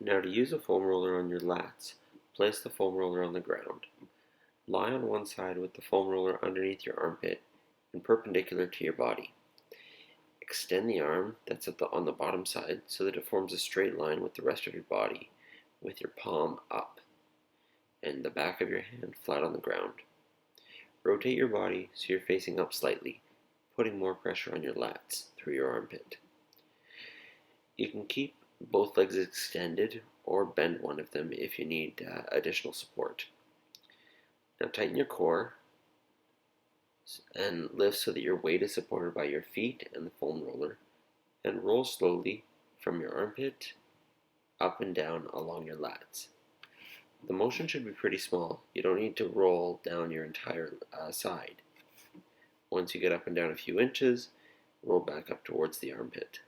Now to use a foam roller on your lats, place the foam roller on the ground. Lie on one side with the foam roller underneath your armpit and perpendicular to your body. Extend the arm that's on the bottom side so that it forms a straight line with the rest of your body, with your palm up and the back of your hand flat on the ground. Rotate your body so you're facing up slightly, putting more pressure on your lats through your armpit. You can keep both legs extended or bend one of them if you need additional support. Now tighten your core and lift so that your weight is supported by your feet and the foam roller, and roll slowly from your armpit up and down along your lats. The motion should be pretty small. You don't need to roll down your entire side. Once you get up and down a few inches, roll back up towards the armpit.